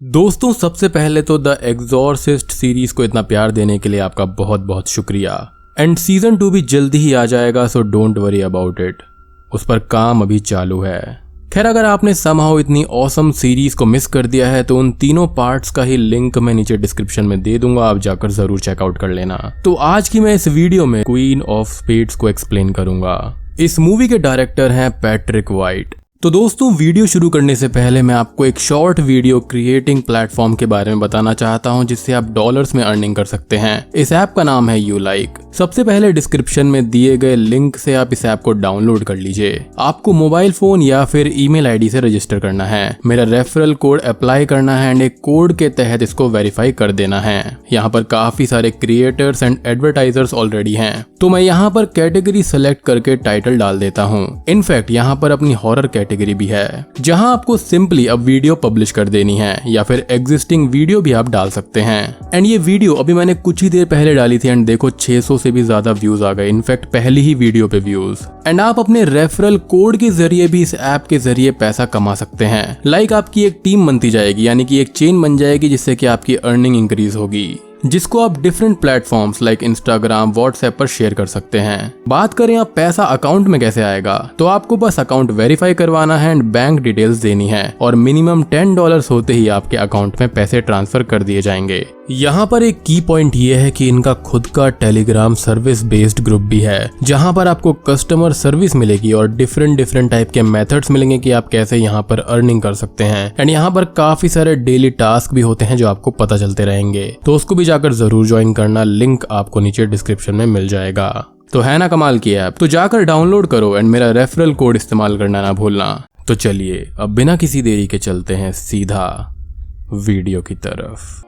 दोस्तों सबसे पहले तो द एग्जॉर्सिस्ट सीरीज को इतना प्यार देने के लिए आपका बहुत बहुत शुक्रिया। एंड सीजन 2 भी जल्दी ही आ जाएगा, so don't worry about it. उस पर काम अभी चालू है। खैर, अगर आपने समहाउ इतनी ऑसम सीरीज को मिस कर दिया है तो उन तीनों पार्ट्स का ही लिंक मैं नीचे डिस्क्रिप्शन में दे दूंगा, आप जाकर जरूर चेकआउट कर लेना। तो आज की मैं इस वीडियो में क्वीन ऑफ स्पेड्स को एक्सप्लेन करूंगा। इस मूवी के डायरेक्टर हैं पैट्रिक वाइट। तो दोस्तों, वीडियो शुरू करने से पहले मैं आपको एक शॉर्ट वीडियो क्रिएटिंग प्लेटफॉर्म के बारे में बताना चाहता हूं जिससे आप डॉलर्स में अर्निंग कर सकते हैं। इस ऐप का नाम है यू लाइक। सबसे पहले डिस्क्रिप्शन में दिए गए लिंक से आप इस ऐप को डाउनलोड कर लीजिए। आपको मोबाइल फोन या फिर ईमेल आईडी से रजिस्टर करना है, मेरा रेफरल कोड अप्लाई करना है एंड एक कोड के तहत इसको वेरीफाई कर देना है। यहाँ पर काफी सारे क्रिएटर्स एंड एडवर्टाइजर्स ऑलरेडी हैं, तो मैं यहाँ पर कैटेगरी सेलेक्ट करके टाइटल डाल देता हूँ। इनफैक्ट यहाँ पर अपनी हॉरर कैटेगरी भी है, जहां आपको सिंपली अब वीडियो पब्लिश कर देनी है या फिर एग्जिस्टिंग वीडियो भी आप डाल सकते हैं। एंड ये वीडियो अभी मैंने कुछ ही देर पहले डाली थी एंड देखो 600 से भी ज्यादा व्यूज आ गए, इनफैक्ट पहली ही वीडियो पे व्यूज। एंड आप अपने रेफरल कोड के जरिए भी इस ऐप के जरिए पैसा कमा सकते हैं। लाइक आपकी एक टीम बनती जाएगी, यानी कि एक चेन बन जाएगी जिससे कि आपकी अर्निंग इंक्रीज होगी, जिसको आप different platforms like Instagram, WhatsApp पर शेयर कर सकते हैं। बात करें आप पैसा अकाउंट में कैसे आएगा, तो आपको बस अकाउंट वेरीफाई करवाना है एंड बैंक डिटेल्स देनी है और मिनिमम $10 होते ही आपके अकाउंट में पैसे ट्रांसफर कर दिए जाएंगे। यहाँ पर एक की पॉइंट ये है कि इनका खुद का टेलीग्राम सर्विस बेस्ड ग्रुप भी है, जहाँ पर आपको कस्टमर सर्विस मिलेगी और डिफरेंट टाइप के मेथड्स मिलेंगे कि आप कैसे यहाँ पर अर्निंग कर सकते हैं। एंड यहाँ पर काफी सारे डेली टास्क भी होते हैं जो आपको पता चलते रहेंगे, तो उसको भी जाकर जरूर ज्वाइन करना। लिंक आपको नीचे डिस्क्रिप्शन में मिल जाएगा। तो है ना कमाल की ऐप, तो जाकर डाउनलोड करो एंड मेरा रेफरल कोड इस्तेमाल करना ना भूलना। तो चलिए अब बिना किसी देरी के चलते हैं सीधा वीडियो की तरफ।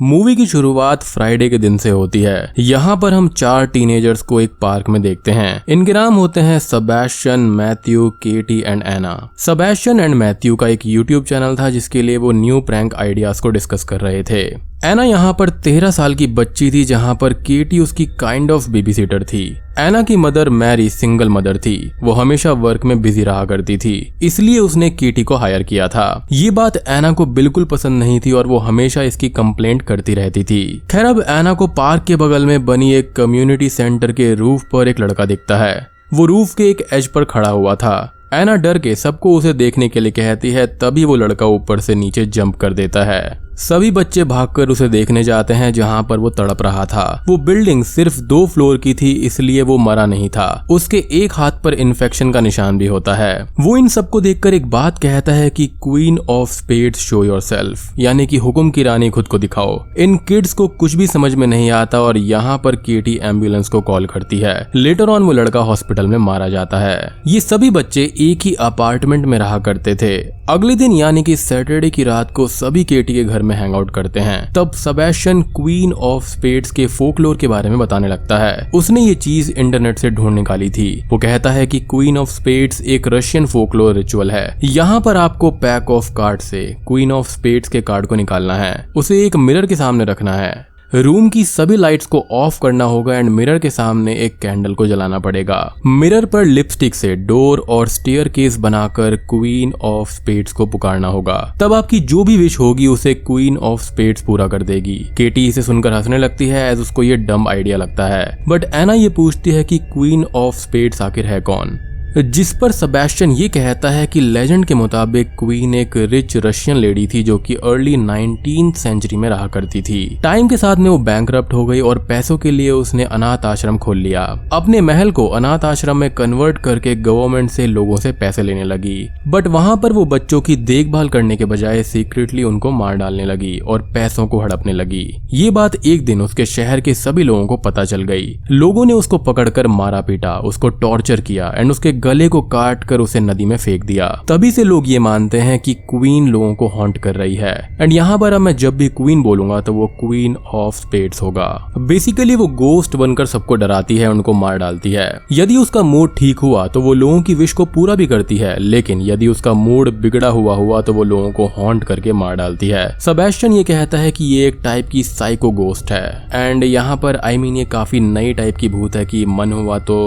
मूवी की शुरुआत फ्राइडे के दिन से होती है। यहाँ पर हम 4 टीनेजर्स को एक पार्क में देखते हैं। इनके नाम होते हैं Sebastian, Matthew, Katie and Anna. Sebastian and Matthew का एक यूट्यूब चैनल था जिसके लिए वो न्यू प्रैंक आइडियाज को डिस्कस कर रहे थे। एना यहाँ पर 13 साल की बच्ची थी, जहाँ पर केटी उसकी काइंड ऑफ बेबी सिटर थी। एना की मदर मैरी सिंगल मदर थी, वो हमेशा वर्क में बिजी रहा करती थी, इसलिए उसने केटी को हायर किया था। ये बात एना को बिल्कुल पसंद नहीं थी और वो हमेशा इसकी कंप्लेंट करती रहती थी। खैर, अब एना को पार्क के बगल में बनी एक कम्युनिटी सेंटर के रूफ पर एक लड़का दिखता है। वो रूफ के एक एज पर खड़ा हुआ था। एना डर के सबको उसे देखने के लिए कहती है, तभी वो लड़का ऊपर से नीचे जंप कर देता है। सभी बच्चे भागकर उसे देखने जाते हैं जहां पर वो तड़प रहा था। वो बिल्डिंग सिर्फ 2 फ्लोर की थी, इसलिए वो मरा नहीं था। उसके एक हाथ पर इन्फेक्शन का निशान भी होता है। वो इन सबको देखकर एक बात कहता है कि queen of spades show yourself, यानी कि हुक्म की रानी खुद को दिखाओ। इन किड्स को कुछ भी समझ में नहीं आता और यहाँ पर केटी एम्बुलेंस को कॉल करती है। लेटर ऑन वो लड़का हॉस्पिटल में मारा जाता है। ये सभी बच्चे एक ही अपार्टमेंट में रहा करते थे। अगले दिन यानी कि सैटरडे की रात को सभी केटी के घर में हैंग आउट करते हैं। तब सेबेस्टियन क्वीन ऑफ स्पेड्स के फोकलोर के बारे में बताने लगता है। उसने ये चीज इंटरनेट से ढूंढ निकाली थी। वो कहता है कि क्वीन ऑफ स्पेड्स एक रशियन फोकलोर रिचुअल है। यहाँ पर आपको पैक ऑफ कार्ड से क्वीन ऑफ स्पेड्स के कार्ड को निकालना है, उसे एक मिरर के सामने रखना है, रूम की सभी लाइट्स को ऑफ करना होगा एंड मिरर के सामने एक कैंडल को जलाना पड़ेगा। मिरर पर लिपस्टिक से डोर और स्टेयर केस बनाकर क्वीन ऑफ स्पेड्स को पुकारना होगा। तब आपकी जो भी विश होगी उसे क्वीन ऑफ स्पेड्स पूरा कर देगी। केटी इसे सुनकर हंसने लगती है एज उसको ये डम आइडिया लगता है। बट एना ये पूछती है कि क्वीन ऑफ स्पेड्स आखिर है कौन, जिस पर सेबेस्टियन ये कहता है कि लेजेंड के मुताबिक क्वीन एक रिच रशियन लेडी थी जो कि अर्ली 19th सेंचुरी में रहा करती थी। टाइम के साथ में वो बैंकरप्ट हो गई और पैसों के लिए उसने अनाथ आश्रम खोल लिया। अपने महल को अनाथ आश्रम में कन्वर्ट करके गवर्नमेंट से लोगों से पैसे लेने लगी। बट वहां पर वो बच्चों की देखभाल करने के बजाय सीक्रेटली उनको मार डालने लगी और पैसों को हड़पने लगी। ये बात एक दिन उसके शहर के सभी लोगों को पता चल गई। लोगों ने उसको पकड़कर मारा पीटा, उसको टॉर्चर किया एंड उसके गले को काट कर उसे नदी में फेंक दिया। तभी से लोग ये मानते हैं कि क्वीन लोगों को हॉन्ट कर रही है। एंड यहाँ पर अब मैं जब भी क्वीन बोलूंगा तो वो क्वीन ऑफ स्पेड्स होगा। बेसिकली वो गोस्ट बनकर सबको डराती है, उनको मार डालती है। यदि उसका मूड ठीक हुआ तो वो लोगों की विश को पूरा भी करती है, लेकिन यदि उसका मूड बिगड़ा हुआ तो वो लोगों को हॉन्ट करके मार डालती है। सेबेस्टियन ये कहता है कि ये एक टाइप की साइको गोस्ट है। एंड यहाँ पर ये काफी नई टाइप की भूत है कि मन हुआ तो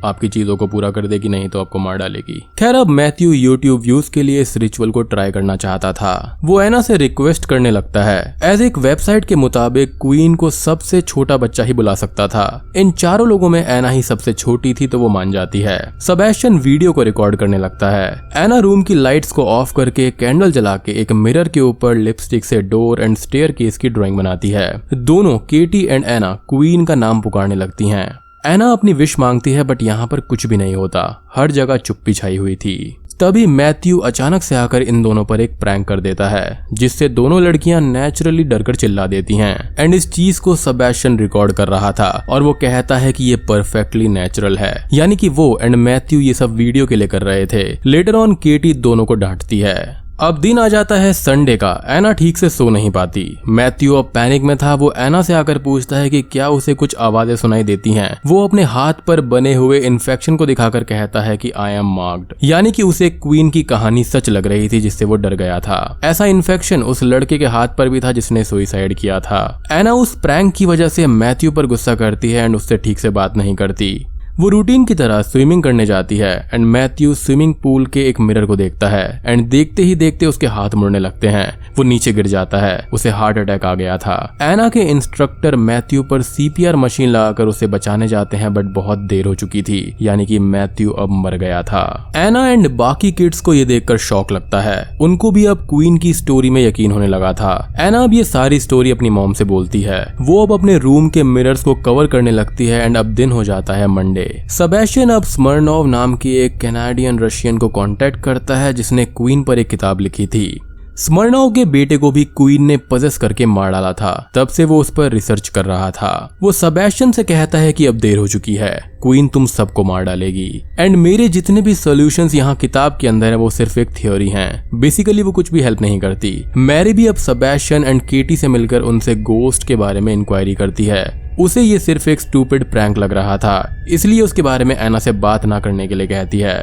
आपकी चीजों को पूरा कर देगी, नहीं तो आपको मार डालेगी। खैर अब मैथ्यू यूट्यूब व्यूज के लिए इस रिचुअल को ट्राई करना चाहता था। वो एना से रिक्वेस्ट करने लगता है। एज एक वेबसाइट के मुताबिक क्वीन को सबसे छोटा बच्चा ही बुला सकता था। इन चारों लोगों में एना ही सबसे छोटी थी तो वो मान जाती है। सेबेस्टियन वीडियो को रिकॉर्ड करने लगता है। एना रूम की लाइट्स को ऑफ करके कैंडल जला के एक मिरर के ऊपर लिपस्टिक से डोर एंड स्टेयरकेस की ड्राइंग बनाती है। दोनों केटी एंड एना क्वीन का नाम पुकारने लगती हैं। एना अपनी विश मांगती है बट यहाँ पर कुछ भी नहीं होता। हर जगह चुप्पी छाई हुई थी। तभी मैथ्यू अचानक से आकर इन दोनों पर एक प्रैंक कर देता है, जिससे दोनों लड़कियां नेचुरली डरकर चिल्ला देती हैं। एंड इस चीज को सेबेस्टियन रिकॉर्ड कर रहा था और वो कहता है कि ये परफेक्टली नेचुरल है, यानी कि वो एंड मैथ्यू ये सब वीडियो के लिए कर रहे थे। लेटर ऑन केटी दोनों को डांटती है। अब दिन आ जाता है संडे का। एना ठीक से सो नहीं पाती। मैथ्यू अब पैनिक में था। वो एना से आकर पूछता है कि क्या उसे कुछ आवाजें सुनाई देती हैं। वो अपने हाथ पर बने हुए इन्फेक्शन को दिखाकर कहता है कि आई एम मार्क्ड, यानी कि उसे क्वीन की कहानी सच लग रही थी जिससे वो डर गया था। ऐसा इन्फेक्शन उस लड़के के हाथ पर भी था जिसने सुसाइड किया था। एना उस प्रैंक की वजह से मैथ्यू पर गुस्सा करती है एंड उससे ठीक से बात नहीं करती। वो रूटीन की तरह स्विमिंग करने जाती है एंड मैथ्यू स्विमिंग पूल के एक मिरर को देखता है एंड देखते ही देखते उसके हाथ मुड़ने लगते हैं। वो नीचे गिर जाता है। उसे हार्ट अटैक आ गया था। एना के इंस्ट्रक्टर मैथ्यू पर सीपीआर मशीन लगाकर उसे बचाने जाते हैं बट बहुत देर हो चुकी थी, यानी कि मैथ्यू अब मर गया था। एना एंड बाकी किड्स को ये देखकर शॉक लगता है। उनको भी अब क्वीन की स्टोरी में यकीन होने लगा था। एना अब ये सारी स्टोरी अपनी मॉम से बोलती है। वो अब अपने रूम के मिरर्स को कवर करने लगती है एंड अब दिन हो जाता है मंडे। सेबेस्टियन अब स्मर्नोव नाम की एक कैनेडियन रशियन को कांटेक्ट करता है जिसने क्वीन पर एक किताब लिखी थी। स्मर्नोव के बेटे को भी क्वीन ने पजेस करके मार डाला था। तब से वो उस पर रिसर्च कर रहा था। वो सेबेस्टियन से कहता है कि अब देर हो चुकी है, क्वीन तुम सबको मार डालेगी एंड मेरे जितने भी सॉल्यूशंस यहाँ किताब के अंदर है वो सिर्फ एक थ्योरी हैं। बेसिकली वो कुछ भी हेल्प नहीं करती। मैरी भी अब सेबेस्टियन एंड केटी से मिलकर उनसे गोस्ट के बारे में इंक्वायरी करती है। उसे ये सिर्फ एक स्टूपिड प्रैंक लग रहा था, इसलिए उसके बारे में एना से बात ना करने के लिए कहती है।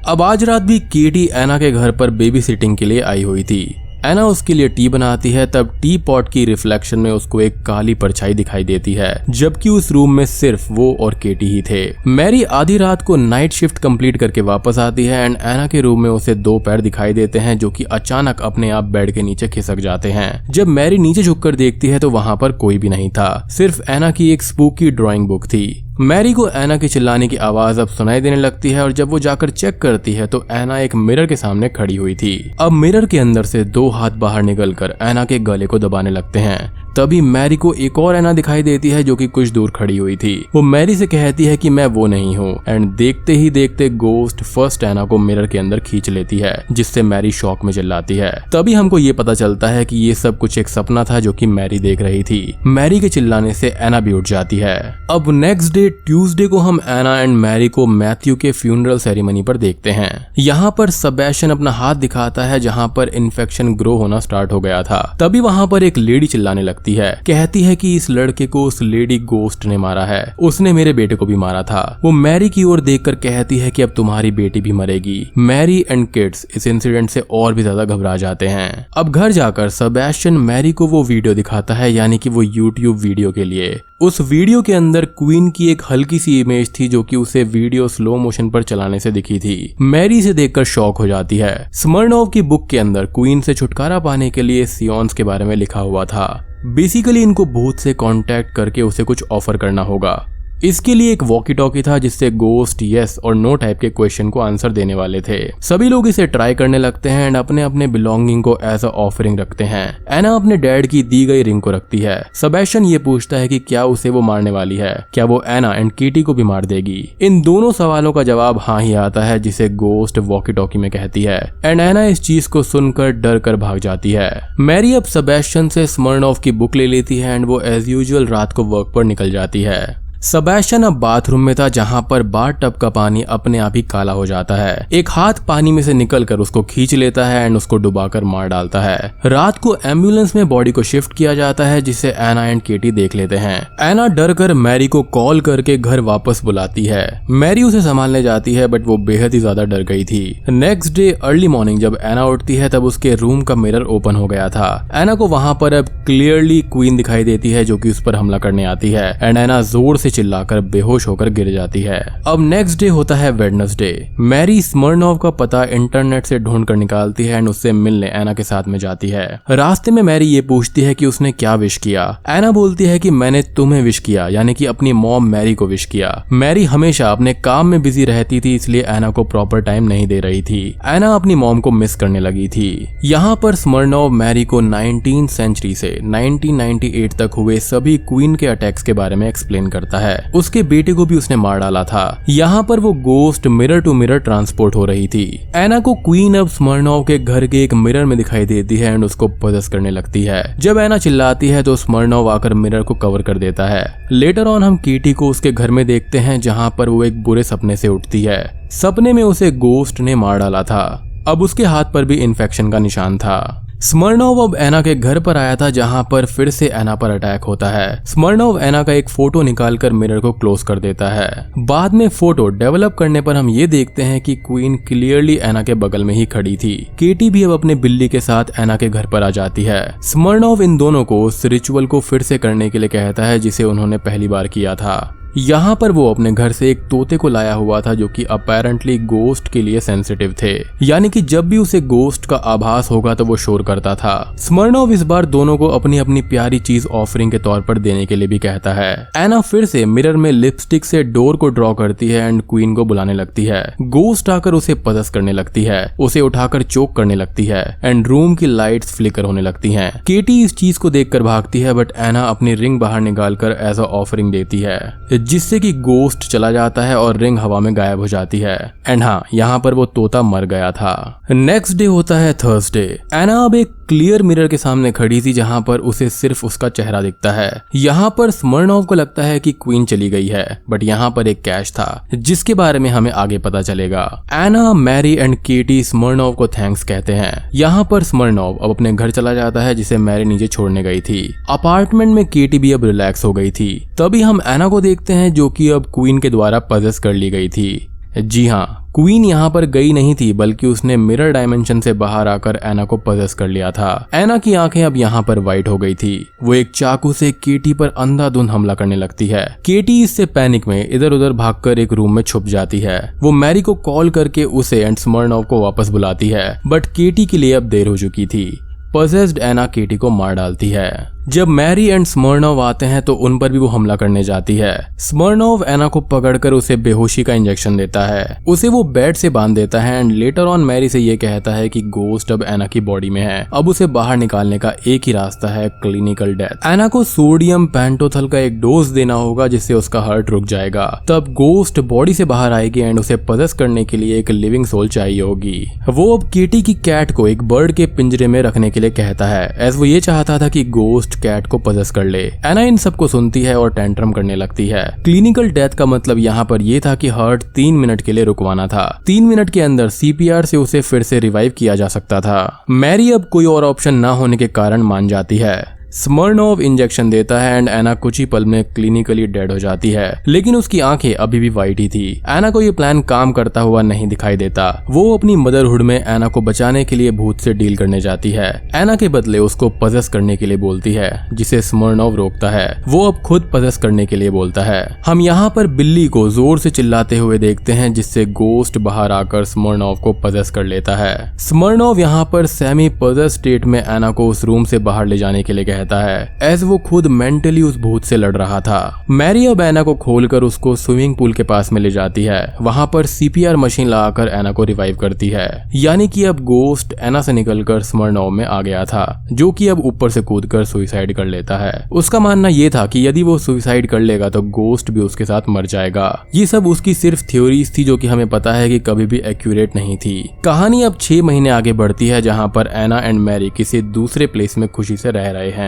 अब आज रात भी केटी एना के घर पर बेबी सिटिंग के लिए आई हुई थी। एना उसके लिए टी बनाती है। तब टी पॉट की रिफ्लेक्शन में उसको एक काली परछाई दिखाई देती है, जबकि उस रूम में सिर्फ वो और केटी ही थे। मैरी आधी रात को नाइट शिफ्ट कंप्लीट करके वापस आती है एंड एना के रूम में उसे 2 पैर दिखाई देते हैं जो कि अचानक अपने आप बेड के नीचे खिसक जाते हैं। जब मैरी नीचे झुककर देखती है तो वहां पर कोई भी नहीं था, सिर्फ एना की एक स्पूकी ड्राइंग बुक थी। मैरी को एना की चिल्लाने की आवाज अब सुनाई देने लगती है और जब वो जाकर चेक करती है तो एना एक मिरर के सामने खड़ी हुई थी। अब मिरर के अंदर से 2 हाथ बाहर निकलकर एना के गले को दबाने लगते हैं। तभी मैरी को एक और एना दिखाई देती है जो कि कुछ दूर खड़ी हुई थी। वो मैरी से कहती है कि मैं वो नहीं हूँ एंड देखते ही देखते गोस्ट फर्स्ट एना को मिरर के अंदर खींच लेती है, जिससे मैरी शॉक में चिल्लाती है। तभी हमको ये पता चलता है कि ये सब कुछ एक सपना था जो कि मैरी देख रही थी। मैरी के चिल्लाने से एना भी उठ जाती है। अब नेक्स्ट डे ट्यूसडे को हम एना एंड मैरी को मैथ्यू के फ्यूनरल सेरेमनी पर देखते हैं। यहाँ पर सेबेस्टियन अपना हाथ दिखाता है जहाँ पर इन्फेक्शन ग्रो होना स्टार्ट हो गया था। तभी वहाँ पर एक लेडी चिल्लाने लगती है, कहती है कि इस लड़के को उस लेडी गोस्ट ने मारा है, उसने मेरे बेटे को भी मारा था। वो मैरी की ओर देखकर कहती है कि अब तुम्हारी बेटी भी मरेगी। मैरी एंड किड्स इस इंसिडेंट से और भी ज्यादा घबरा जाते हैं। अब घर जाकर सेबेस्टियन मैरी को वो वीडियो दिखाता है, यानी कि वो यूट्यूब वीडियो के लिए। उस वीडियो के अंदर क्वीन की एक हल्की सी इमेज थी जो कि उसे वीडियो स्लो मोशन पर चलाने से दिखी थी। मैरी से देखकर शॉक हो जाती है। स्मर्नोव की बुक के अंदर क्वीन से छुटकारा पाने के लिए सियोन्स के बारे में लिखा हुआ था। बेसिकली इनको भूत से कांटेक्ट करके उसे कुछ ऑफर करना होगा। इसके लिए एक वॉकी टॉकी था जिससे गोस्ट यस और नो टाइप के क्वेश्चन को आंसर देने वाले थे। सभी लोग इसे ट्राई करने लगते हैं एंड अपने अपने बिलोंगिंग को एज अ ऑफरिंग रखते हैं। एना अपने डैड की दी गई रिंग को रखती है। सेबेस्टियन ये पूछता है कि क्या उसे वो मारने वाली है, क्या वो एना एंड केटी को भी मार देगी। इन दोनों सवालों का जवाब हाँ ही आता है, जिसे गोस्ट वॉकी टॉकी में कहती है एंड एना इस चीज को सुनकर डर कर भाग जाती है। मैरी अब सेबेस्टियन से स्मर्नोव की बुक ले लेती है एंड वो एज यूजुअल रात को वर्क पर निकल जाती है। सेबेस्टियन अब बाथरूम में था जहां पर बाथ टब का पानी अपने आप ही काला हो जाता है। एक हाथ पानी में से निकलकर उसको खींच लेता है एंड उसको डुबाकर मार डालता है। रात को एम्बुलेंस में बॉडी को शिफ्ट किया जाता है जिसे एना एंड केटी देख लेते हैं। एना डर कर मैरी को कॉल करके घर वापस बुलाती है। मैरी उसे संभालने जाती है बट वो बेहद ही ज्यादा डर गई थी। नेक्स्ट डे अर्ली मॉर्निंग जब एना उठती है तब उसके रूम का मिरर ओपन हो गया था। एना को वहां पर अब क्लियरली क्वीन दिखाई देती है जो कि उस पर हमला करने आती है एंड एना जोर से चिल्लाकर बेहोश होकर गिर जाती है। अब नेक्स्ट डे होता है वेडनेसडे। मैरी स्मिर्नोव का पता इंटरनेट से ढूंढ कर निकालती है एंड उससे मिलने एना के साथ में जाती है। रास्ते में मैरी ये पूछती है कि उसने क्या विश किया। एना बोलती है कि मैंने तुम्हें विश किया, यानी कि अपनी मॉम मैरी को विश किया। मैरी हमेशा अपने काम में बिजी रहती थी, इसलिए एना को प्रॉपर टाइम नहीं दे रही थी। एना अपनी मॉम को मिस करने लगी थी। यहाँ पर स्मिर्नोव मैरी को 19th सेंचुरी से 1998 तक हुए सभी क्वीन के अटैक्स के बारे में एक्सप्लेन करता है। उसके बेटे को भी उसने मार डाला था। यहाँ पर वो ghost mirror to mirror transport हो रही थी। एना को क्वीन ऑफ स्मिर्नोव के घर के एक मिरर में दिखाई देती है एंड उसको पजेस करने लगती है। जब एना चिल्लाती है तो स्मिर्नोव आकर मिरर को कवर कर देता है। लेटर ऑन हम केटी को उसके घर में देखते हैं, जहाँ पर वो एक बुरे सपने से उठती है। सपने में उसे गोस्ट ने मार डाला था। अब उसके हाथ पर भी इन्फेक्शन का निशान था। स्मिर्नोव अब एना के घर पर आया था, जहां पर फिर से एना पर अटैक होता है। स्मिर्नोव एना का एक फोटो निकालकर मिरर को क्लोज कर देता है। बाद में फोटो डेवलप करने पर हम ये देखते हैं कि क्वीन क्लियरली एना के बगल में ही खड़ी थी। केटी भी अब अपने बिल्ली के साथ एना के घर पर आ जाती है। स्मिर्नोव इन दोनों को उस रिचुअल को फिर से करने के लिए कहता है जिसे उन्होंने पहली बार किया था। यहाँ पर वो अपने घर से एक तोते को लाया हुआ था जो कि अपेरेंटली गोस्ट के लिए सेंसिटिव थे, यानी कि जब भी उसे गोस्ट का आभास होगा तो वो शोर करता था। स्मिर्नोव इस बार दोनों को अपनी अपनी प्यारी चीज ऑफरिंग के तौर पर देने के लिए भी कहता है। एना फिर से मिरर में लिपस्टिक से डोर को ड्रॉ करती है एंड क्वीन को बुलाने लगती है। गोस्ट आकर उसे पजस करने लगती है, उसे उठाकर चोक करने लगती है एंड रूम की लाइट्स फ्लिकर होने लगती हैं। केटी इस चीज को देखकर भागती है, बट एना अपनी रिंग बाहर निकालकर एज अ ऑफरिंग देती है, जिससे कि गोस्ट चला जाता है और रिंग हवा में गायब हो जाती है। एंड हाँ, यहाँ पर वो तोता मर गया था। नेक्स्ट डे होता है थर्सडे। एना अब एक क्लियर मिरर के सामने खड़ी थी, जहाँ पर उसे सिर्फ उसका चेहरा दिखता है। यहाँ पर स्मिर्नोव को लगता है कि क्वीन चली गई है, बट यहाँ पर एक कैश था जिसके बारे में हमें आगे पता चलेगा। एना, मैरी एंड केटी स्मिर्नोव को थैंक्स कहते हैं। यहाँ पर स्मिर्नोव अब अपने घर चला जाता है, जिसे मैरी नीचे छोड़ने गई थी। अपार्टमेंट में केटी भी अब रिलैक्स हो गई थी। तभी हम एना को देखते हैं जो कि अब क्वीन के द्वारा पजेस कर ली गई थी। जी हाँ, क्वीन यहाँ पर गई नहीं थी, बल्कि उसने मिरर डायमेंशन से बाहर आकर एना को पजेस कर लिया था। एना की आंखें अब यहाँ पर वाइट हो गई थी। वो एक चाकू से केटी पर अंधाधुंध हमला करने लगती है। केटी इससे पैनिक में इधर उधर भागकर एक रूम में छुप जाती है। वो मैरी को कॉल करके उसे एंड स्मिर्नोव को वापस बुलाती है, बट केटी के लिए अब देर हो चुकी थी। पजेस्ड एना केटी को मार डालती है। जब मैरी एंड स्मिर्नोव आते हैं तो उन पर भी वो हमला करने जाती है। स्मिर्नोव एना को पकड़कर उसे बेहोशी का इंजेक्शन देता है। उसे वो बेड से बांध देता है एंड लेटर ऑन मैरी से ये कहता है कि गोस्ट अब एना की बॉडी में है। अब उसे बाहर निकालने का एक ही रास्ता है, क्लिनिकल डेथ। एना को सोडियम पेंटोथल का एक डोज देना होगा जिससे उसका हार्ट रुक जाएगा। तब गोस्ट बॉडी से बाहर आएगी एंड उसे पजेस करने के लिए एक लिविंग सोल चाहिए होगी। वो अब केटी की कैट को एक बर्ड के पिंजरे में रखने के लिए कहता है, एज वो ये चाहता था कि गोस्ट कैट को पजेस कर ले। एना इन सबको सुनती है और टेंट्रम करने लगती है। क्लिनिकल डेथ का मतलब यहाँ पर यह था कि हार्ट 3 मिनट के लिए रुकवाना था। 3 मिनट के अंदर सीपीआर से उसे फिर से रिवाइव किया जा सकता था। मैरी अब कोई और ऑप्शन ना होने के कारण मान जाती है। स्मिर्नोव इंजेक्शन देता है एंड एना कुछ ही पल में क्लिनिकली डेड हो जाती है, लेकिन उसकी आंखें अभी भी वाइट ही थी। एना को ये प्लान काम करता हुआ नहीं दिखाई देता। वो अपनी मदरहुड में एना को बचाने के लिए भूत से डील करने जाती है। एना के बदले उसको पजेस करने के लिए बोलती है, जिसे स्मिर्नोव रोकता है। वो अब खुद पजेस करने के लिए बोलता है। हम यहाँ पर बिल्ली को जोर से चिल्लाते हुए देखते हैं, जिससे गोस्ट बाहर आकर स्मिर्नोव को पजेस कर लेता है। स्मिर्नोव यहाँ पर सेमी पजेस स्टेट में एना को उस रूम से बाहर ले जाने के लिए कहता है, एज वो खुद मेंटली उस भूत से लड़ रहा था। मैरी अब एना को खोलकर उसको स्विमिंग पूल के पास में ले जाती है। वहां पर सीपीआर मशीन लगाकर एना को रिवाइव करती है, यानी कि अब गोस्ट एना से निकलकर स्मिर्नोव में आ गया था, जो कि अब ऊपर से कूदकर सुसाइड कर लेता है। उसका मानना यह था कि यदि वो सुसाइड कर लेगा तो गोस्ट भी उसके साथ मर जाएगा। ये सब उसकी सिर्फ थ्योरीज थी, जो कि हमें पता है कि कभी भी एक्यूरेट नहीं थी। कहानी अब 6 महीने आगे बढ़ती है, जहां पर एना एंड मैरी किसी दूसरे प्लेस में खुशी से रह रहे हैं।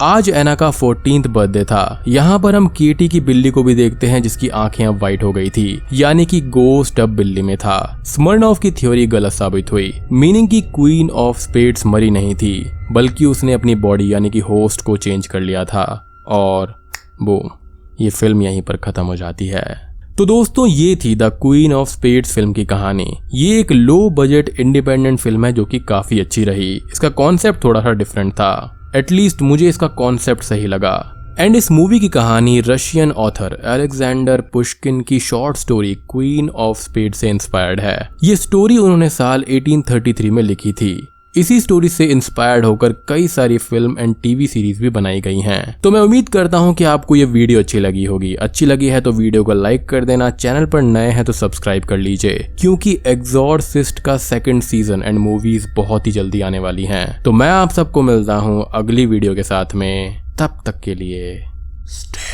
आज एना का 14th बर्थडे था। यहाँ पर हम केटी की बिल्ली को भी देखते हैं, जिसकी आंखें अब वाइट हो गई थी, यानी कि गोस्ट अब बिल्ली में था। स्मिर्नोव की थ्योरी गलत साबित हुई, मीनिंग कि क्वीन ऑफ स्पेड्स मरी नहीं थी, बल्कि उसने अपनी बॉडी यानी कि होस्ट को चेंज कर लिया था। और बूम, ये फिल्म यहीं पर खत्म हो जाती है। तो दोस्तों, ये थी the queen of spades film की कहानी। ये एक लो बजट इंडिपेंडेंट फिल्म है जो कि काफी अच्छी रही। इसका कॉन्सेप्ट थोड़ा सा डिफरेंट था, एटलीस्ट मुझे इसका कॉन्सेप्ट सही लगा। एंड इस मूवी की कहानी रशियन ऑथर अलेक्जेंडर पुश्किन की short story queen of spade से इंस्पायर्ड है। ये स्टोरी उन्होंने साल 1833 में लिखी थी। इसी स्टोरी से इंस्पायर्ड होकर कई सारी फिल्म एंड टीवी सीरीज भी बनाई गई हैं। तो मैं उम्मीद करता हूं कि आपको ये वीडियो अच्छी लगी होगी। अच्छी लगी है तो वीडियो को लाइक कर देना, चैनल पर नए हैं तो सब्सक्राइब कर लीजिए, क्योंकि एग्जॉर्सिस्ट का सेकंड सीजन एंड मूवीज बहुत ही जल्दी आने वाली हैं। तो मैं आप सबको मिलता हूं अगली वीडियो के साथ में, तब तक के लिए स्टे